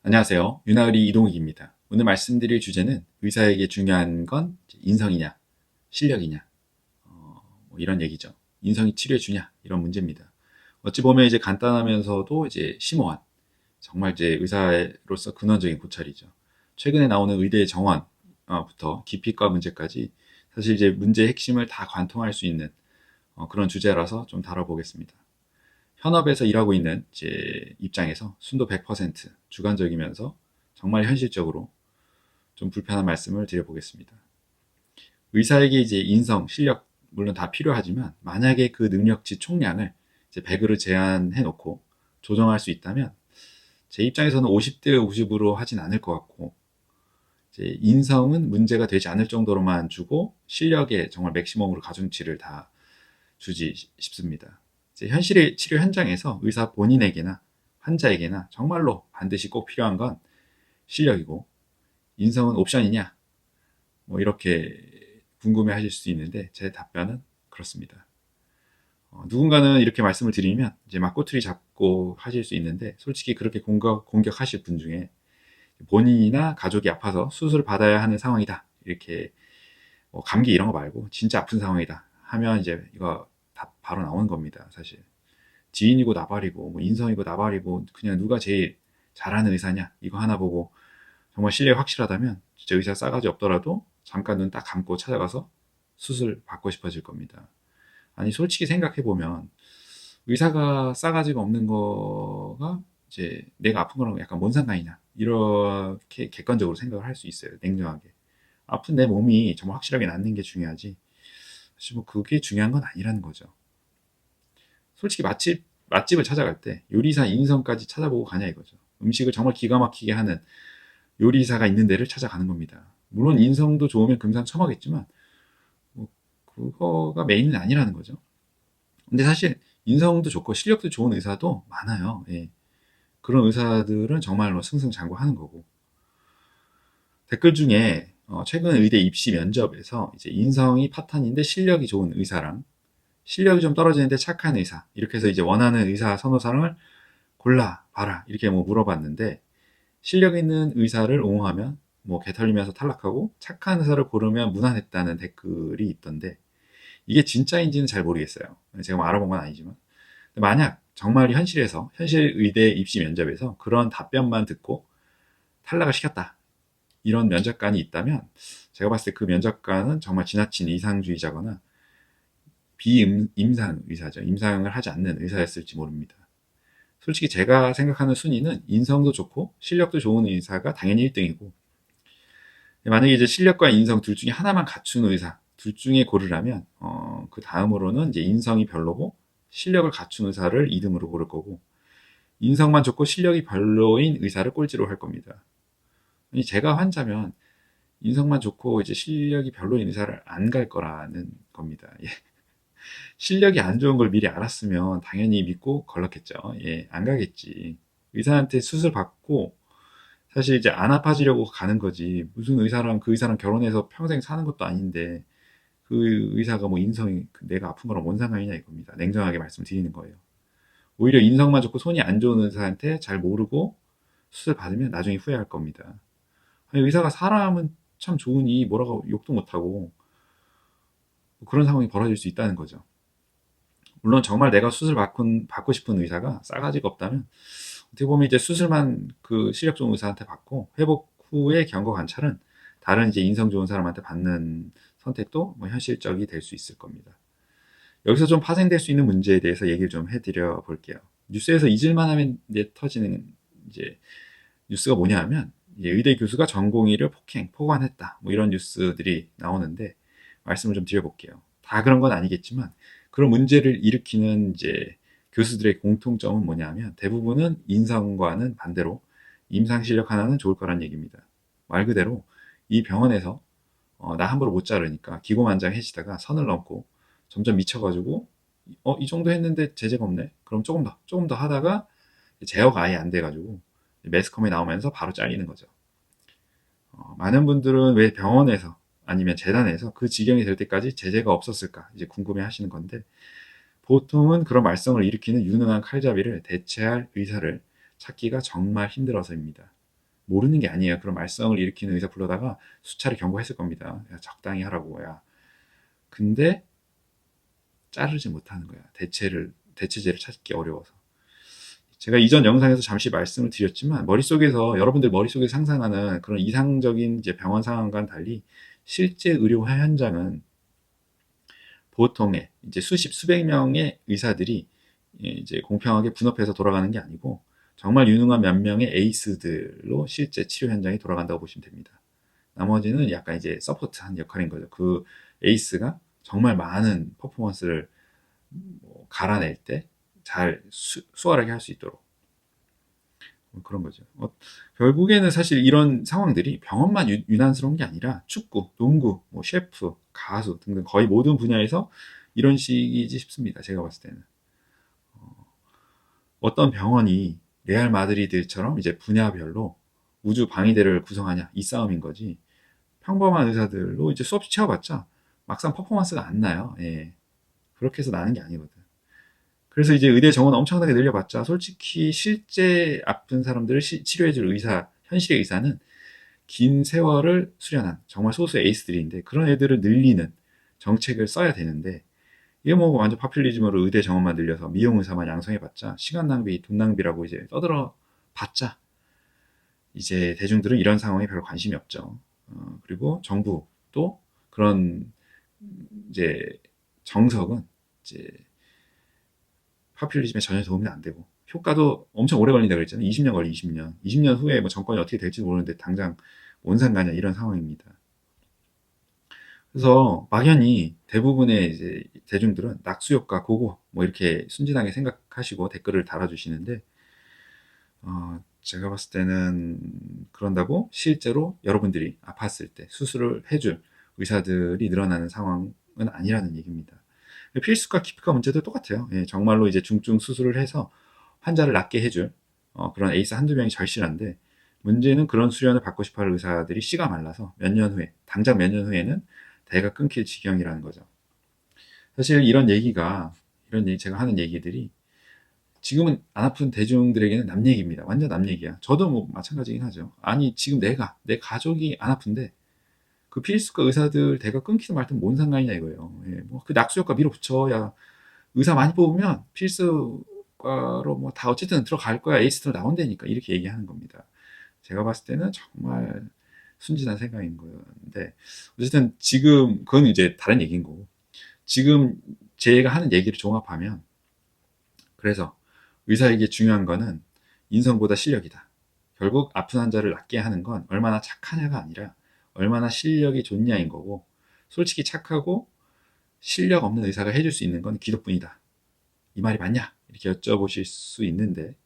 안녕하세요. 윤하의리 이동욱입니다. 오늘 말씀드릴 주제는 의사에게 중요한 건 인성이냐, 실력이냐, 뭐 이런 얘기죠. 인성이 치료해주냐, 이런 문제입니다. 어찌 보면 이제 간단하면서도 이제 심오한, 정말 이제 의사로서 근원적인 고찰이죠. 최근에 나오는 의대 정원부터 깊이과 문제까지 사실 이제 문제의 핵심을 다 관통할 수 있는 그런 주제라서 좀 다뤄보겠습니다. 현업에서 일하고 있는 제 입장에서 순도 100% 주관적이면서 정말 현실적으로 좀 불편한 말씀을 드려보겠습니다. 의사에게 이제 인성, 실력 물론 다 필요하지만 만약에 그 능력치 총량을 이제 100으로 제한해 놓고 조정할 수 있다면 제 입장에서는 50대 50으로 하진 않을 것 같고 이제 인성은 문제가 되지 않을 정도로만 주고 실력에 정말 맥시멈으로 가중치를 다 주지 싶습니다. 이제 현실의 치료 현장에서 의사 본인에게나 환자에게나 정말로 반드시 꼭 필요한 건 실력이고 인성은 옵션이냐? 뭐 이렇게 궁금해 하실 수 있는데 제 답변은 그렇습니다. 누군가는 이렇게 말씀을 드리면 이제 막 꼬투리 잡고 하실 수 있는데 솔직히 그렇게 공격하실 분 중에 본인이나 가족이 아파서 수술을 받아야 하는 상황이다. 이렇게 감기 이런 거 말고 진짜 아픈 상황이다 하면 이제 이거 답 바로 나오는 겁니다. 사실 지인이고 나발이고 뭐 인성이고 나발이고 그냥 누가 제일 잘하는 의사냐 이거 하나 보고 정말 실력이 확실하다면 진짜 의사 싸가지 없더라도 잠깐 눈 딱 감고 찾아가서 수술 받고 싶어질 겁니다. 아니 솔직히 생각해 보면 의사가 싸가지가 없는 거가 이제 내가 아픈 거랑 약간 뭔 상관이냐 이렇게 객관적으로 생각을 할 수 있어요. 냉정하게 아픈 내 몸이 정말 확실하게 낫는 게 중요하지 사실 뭐 그게 중요한 건 아니라는 거죠. 솔직히 맛집을 찾아갈 때 요리사 인성까지 찾아보고 가냐 이거죠. 음식을 정말 기가 막히게 하는 요리사가 있는 데를 찾아가는 겁니다. 물론 인성도 좋으면 금상첨화겠지만 뭐 그거가 메인은 아니라는 거죠. 근데 사실 인성도 좋고 실력도 좋은 의사도 많아요. 예. 그런 의사들은 정말로 승승장구하는 거고. 댓글 중에 최근 의대 입시 면접에서 이제 인성이 파탄인데 실력이 좋은 의사랑 실력이 좀 떨어지는데 착한 의사 이렇게 해서 이제 원하는 의사 선호사항을 골라 봐라 이렇게 뭐 물어봤는데 실력 있는 의사를 옹호하면 뭐 개털리면서 탈락하고 착한 의사를 고르면 무난했다는 댓글이 있던데 이게 진짜인지는 잘 모르겠어요. 제가 뭐 알아본 건 아니지만 만약 정말 현실에서 현실 의대 입시 면접에서 그런 답변만 듣고 탈락을 시켰다 이런 면접관이 있다면 제가 봤을 때 그 면접관은 정말 지나친 이상주의자거나 비임상 의사죠. 임상을 하지 않는 의사였을지 모릅니다. 솔직히 제가 생각하는 순위는 인성도 좋고 실력도 좋은 의사가 당연히 1등이고 만약에 이제 실력과 인성 둘 중에 하나만 갖춘 의사 둘 중에 고르라면 그 다음으로는 이제 인성이 별로고 실력을 갖춘 의사를 2등으로 고를 거고 인성만 좋고 실력이 별로인 의사를 꼴찌로 할 겁니다. 제가 환자면 인성만 좋고 이제 실력이 별로인 의사를 안 갈 거라는 겁니다. 예. 실력이 안 좋은 걸 미리 알았으면 당연히 믿고 걸렀겠죠. 예, 안 가겠지. 의사한테 수술 받고 사실 이제 안 아파지려고 가는 거지. 무슨 의사랑 그 의사랑 결혼해서 평생 사는 것도 아닌데 그 의사가 뭐 인성이 내가 아픈 거랑 뭔 상관이냐 이겁니다. 냉정하게 말씀드리는 거예요. 오히려 인성만 좋고 손이 안 좋은 의사한테 잘 모르고 수술 받으면 나중에 후회할 겁니다. 아니, 의사가 사람은 참 좋으니 뭐라고 욕도 못하고 그런 상황이 벌어질 수 있다는 거죠. 물론 정말 내가 수술 받고 싶은 의사가 싸가지가 없다면 어떻게 보면 이제 수술만 그 실력 좋은 의사한테 받고 회복 후의 경과 관찰은 다른 이제 인성 좋은 사람한테 받는 선택도 뭐 현실적이 될 수 있을 겁니다. 여기서 좀 파생될 수 있는 문제에 대해서 얘기를 좀 해드려 볼게요. 뉴스에서 잊을만 하면 이제 터지는 이제 뉴스가 뭐냐 하면 이제 의대 교수가 전공의를 포관했다. 뭐 이런 뉴스들이 나오는데 말씀을 좀 드려볼게요. 다 그런 건 아니겠지만 그런 문제를 일으키는 이제 교수들의 공통점은 뭐냐면 대부분은 인성과는 반대로 임상 실력 하나는 좋을 거란 얘기입니다. 말 그대로 이 병원에서 나 함부로 못 자르니까 기고만장해지다가 선을 넘고 점점 미쳐가지고 이 정도 했는데 제재가 없네. 그럼 조금 더 하다가 제어가 아예 안 돼가지고 매스컴에 나오면서 바로 잘리는 거죠. 많은 분들은 왜 병원에서 아니면 재단에서 그 지경이 될 때까지 제재가 없었을까 이제 궁금해 하시는 건데 보통은 그런 말썽을 일으키는 유능한 칼잡이를 대체할 의사를 찾기가 정말 힘들어서입니다. 모르는 게 아니에요. 그런 말썽을 일으키는 의사 불러다가 수차례 경고했을 겁니다. 야, 적당히 하라고. 야. 근데 자르지 못하는 거야. 대체제를 찾기 어려워서. 제가 이전 영상에서 잠시 말씀을 드렸지만 여러분들 머릿속에서 상상하는 그런 이상적인 이제 병원 상황과는 달리 실제 의료 현장은 보통의 이제 수백 명의 의사들이 이제 공평하게 분업해서 돌아가는 게 아니고 정말 유능한 몇 명의 에이스들로 실제 치료 현장이 돌아간다고 보시면 됩니다. 나머지는 약간 이제 서포트한 역할인 거죠. 그 에이스가 정말 많은 퍼포먼스를 갈아낼 때 잘 수월하게 할 수 있도록 그런 거죠. 결국에는 사실 이런 상황들이 병원만 유난스러운 게 아니라 축구, 농구, 뭐 셰프, 가수 등등 거의 모든 분야에서 이런 식이지 싶습니다. 제가 봤을 때는. 어떤 병원이 레알 마드리드처럼 이제 분야별로 우주 방위대를 구성하냐 이 싸움인 거지. 평범한 의사들로 이제 수업 채워봤자 막상 퍼포먼스가 안 나요. 예. 그렇게 해서 나는 게 아니거든. 그래서 이제 의대 정원 엄청나게 늘려봤자 솔직히 실제 아픈 사람들을 치료해줄 현실의 의사는 긴 세월을 수련한 정말 소수의 에이스들인데 그런 애들을 늘리는 정책을 써야 되는데 이게 뭐 완전 파퓰리즘으로 의대 정원만 늘려서 미용 의사만 양성해봤자 시간 낭비, 돈 낭비라고 이제 떠들어 봤자 이제 대중들은 이런 상황에 별로 관심이 없죠. 그리고 정부도 그런 이제 정석은 이제 파퓰리즘에 전혀 도움이 안 되고 효과도 엄청 오래 걸린다 그랬잖아요. 20년 걸리 20년. 20년 후에 뭐 정권이 어떻게 될지도 모르는데 당장 뭔 상관이야 이런 상황입니다. 그래서 막연히 대부분의 이제 대중들은 낙수효과 고고 뭐 이렇게 순진하게 생각하시고 댓글을 달아주시는데 제가 봤을 때는 그런다고 실제로 여러분들이 아팠을 때 수술을 해줄 의사들이 늘어나는 상황은 아니라는 얘기입니다. 필수과 기피과 문제도 똑같아요. 예, 정말로 이제 중증 수술을 해서 환자를 낫게 해줄 그런 에이스 한두 명이 절실한데 문제는 그런 수련을 받고 싶어할 의사들이 씨가 말라서 당장 몇 년 후에는 대가 끊길 지경이라는 거죠. 사실 제가 하는 얘기들이 지금은 안 아픈 대중들에게는 남 얘기입니다. 완전 남 얘기야. 저도 뭐 마찬가지긴 하죠. 아니 지금 내 가족이 안 아픈데 그 필수과 의사들 대가 끊기든 말든 뭔 상관이냐 이거예요. 예, 뭐그 낙수효과 밀어붙여야 의사 많이 뽑으면 필수과로 뭐 다 어쨌든 들어갈 거야. 에이스로 나온다니까 이렇게 얘기하는 겁니다. 제가 봤을 때는 정말 순진한 생각인 건데 어쨌든 지금 그건 이제 다른 얘기인 거고 지금 제가 하는 얘기를 종합하면 그래서 의사에게 중요한 거는 인성보다 실력이다. 결국 아픈 환자를 낫게 하는 건 얼마나 착하냐가 아니라 얼마나 실력이 좋냐인 거고 솔직히 착하고 실력 없는 의사가 해줄 수 있는 건 기도뿐이다. 이 말이 맞냐? 이렇게 여쭤보실 수 있는데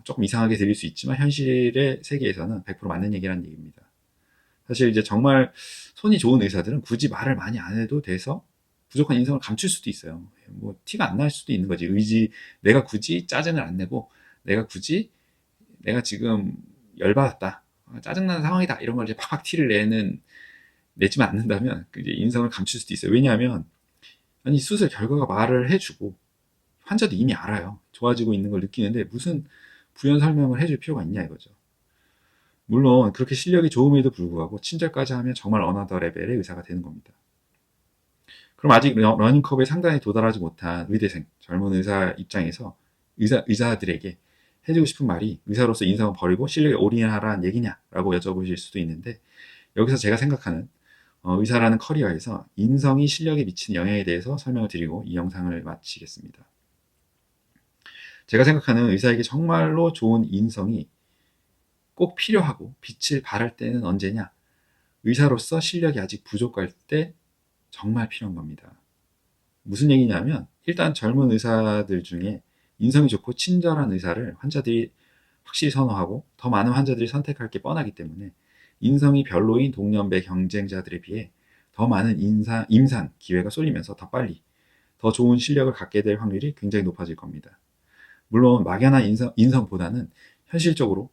조금 이상하게 들릴 수 있지만 현실의 세계에서는 100% 맞는 얘기라는 얘기입니다. 사실 이제 정말 손이 좋은 의사들은 굳이 말을 많이 안 해도 돼서 부족한 인성을 감출 수도 있어요. 뭐 티가 안 날 수도 있는 거지. 내가 굳이 짜증을 안 내고 내가 지금 열받았다. 짜증나는 상황이다. 이런 걸 이제 팍팍 내지만 않는다면 이제 인성을 감출 수도 있어요. 왜냐하면 아니 수술 결과가 말을 해주고 환자도 이미 알아요. 좋아지고 있는 걸 느끼는데 무슨 부연 설명을 해줄 필요가 있냐 이거죠. 물론 그렇게 실력이 좋음에도 불구하고 친절까지 하면 정말 어나더 레벨의 의사가 되는 겁니다. 그럼 아직 러닝컵에 상단에 도달하지 못한 젊은 의사 입장에서 의사들에게 해주고 싶은 말이 의사로서 인성을 버리고 실력에 올인하라는 얘기냐라고 여쭤보실 수도 있는데 여기서 제가 생각하는 의사라는 커리어에서 인성이 실력에 미치는 영향에 대해서 설명을 드리고 이 영상을 마치겠습니다. 제가 생각하는 의사에게 정말로 좋은 인성이 꼭 필요하고 빛을 발할 때는 언제냐? 의사로서 실력이 아직 부족할 때 정말 필요한 겁니다. 무슨 얘기냐면 일단 젊은 의사들 중에 인성이 좋고 친절한 의사를 환자들이 확실히 선호하고 더 많은 환자들이 선택할 게 뻔하기 때문에 인성이 별로인 동년배 경쟁자들에 비해 더 많은 임상 기회가 쏠리면서 더 빨리 더 좋은 실력을 갖게 될 확률이 굉장히 높아질 겁니다. 물론 막연한 인성보다는 현실적으로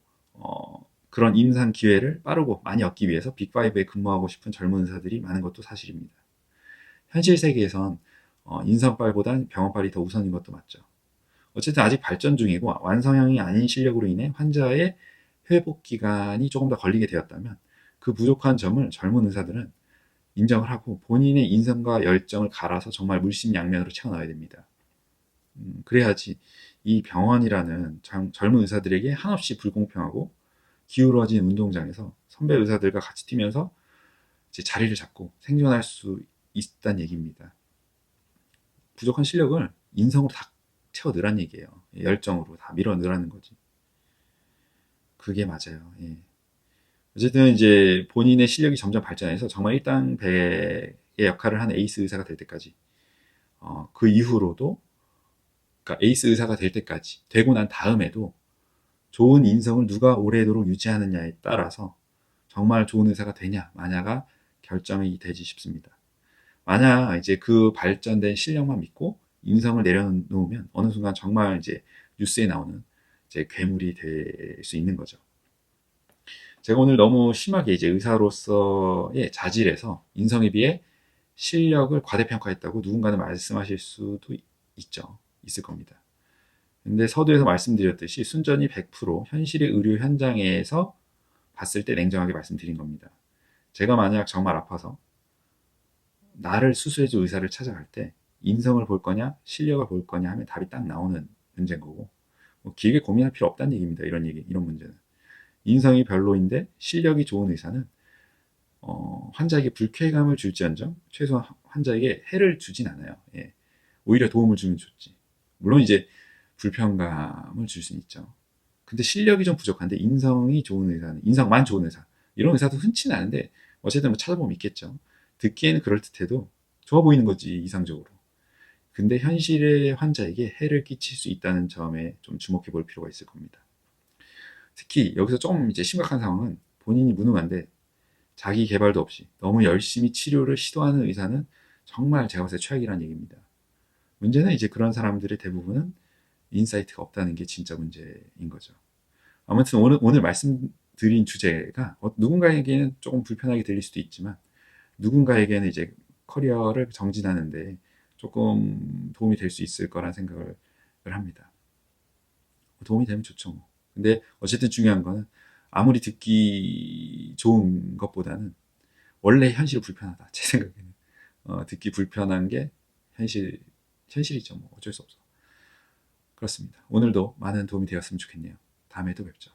그런 임상 기회를 빠르고 많이 얻기 위해서 빅5에 근무하고 싶은 젊은 의사들이 많은 것도 사실입니다. 현실 세계에선 인성빨보단 병원빨이 더 우선인 것도 맞죠. 어쨌든 아직 발전 중이고 완성형이 아닌 실력으로 인해 환자의 회복 기간이 조금 더 걸리게 되었다면 그 부족한 점을 젊은 의사들은 인정을 하고 본인의 인성과 열정을 갈아서 정말 물심양면으로 채워넣어야 됩니다. 그래야지 이 병원이라는 젊은 의사들에게 한없이 불공평하고 기울어진 운동장에서 선배 의사들과 같이 뛰면서 이제 자리를 잡고 생존할 수 있다는 얘기입니다. 부족한 실력을 인성으로 다 채워 넣으란 얘기예요. 열정으로 다 밀어 넣으라는 거지. 그게 맞아요. 예. 어쨌든 이제 본인의 실력이 점점 발전해서 정말 일당백의 역할을 하는 에이스 의사가 될 때까지, 그 이후로도, 그러니까 에이스 의사가 될 때까지, 되고 난 다음에도 좋은 인성을 누가 오래도록 유지하느냐에 따라서 정말 좋은 의사가 되냐 마냐가 결정이 되지 싶습니다. 만약 이제 그 발전된 실력만 믿고 인성을 내려놓으면 어느 순간 정말 이제 뉴스에 나오는 이제 괴물이 될 수 있는 거죠. 제가 오늘 너무 심하게 이제 의사로서의 자질에서 인성에 비해 실력을 과대평가했다고 누군가는 말씀하실 수도 있을 겁니다. 근데 서두에서 말씀드렸듯이 순전히 100% 현실의 의료 현장에서 봤을 때 냉정하게 말씀드린 겁니다. 제가 만약 정말 아파서 나를 수술해줄 의사를 찾아갈 때 인성을 볼 거냐 실력을 볼 거냐 하면 답이 딱 나오는 문제인 거고, 뭐 길게 고민할 필요 없다는 얘기입니다. 이런 문제는. 인성이 별로인데 실력이 좋은 의사는 환자에게 불쾌감을 줄지언정 최소한 환자에게 해를 주진 않아요. 예. 오히려 도움을 주면 좋지. 물론 이제 불편감을 줄 수는 있죠. 근데 실력이 좀 부족한데 인성이 좋은 의사는, 인성만 좋은 의사, 이런 의사도 흔치는 않은데 어쨌든 뭐 찾아보면 있겠죠. 듣기에는 그럴듯해도 좋아 보이는 거지, 이상적으로. 근데 현실의 환자에게 해를 끼칠 수 있다는 점에 좀 주목해 볼 필요가 있을 겁니다. 특히 여기서 좀 이제 심각한 상황은 본인이 무능한데 자기 개발도 없이 너무 열심히 치료를 시도하는 의사는 정말 제가 봤을 때 최악이라는 얘기입니다. 문제는 이제 그런 사람들의 대부분은 인사이트가 없다는 게 진짜 문제인 거죠. 아무튼 오늘 말씀드린 주제가 누군가에게는 조금 불편하게 들릴 수도 있지만 누군가에게는 이제 커리어를 정진하는데 조금 도움이 될 수 있을 거란 생각을 합니다. 도움이 되면 좋죠, 뭐. 근데 어쨌든 중요한 거는 아무리 듣기 좋은 것보다는 원래 현실이 불편하다. 제 생각에는. 듣기 불편한 게 현실이죠. 뭐 어쩔 수 없어. 그렇습니다. 오늘도 많은 도움이 되었으면 좋겠네요. 다음에도 뵙죠.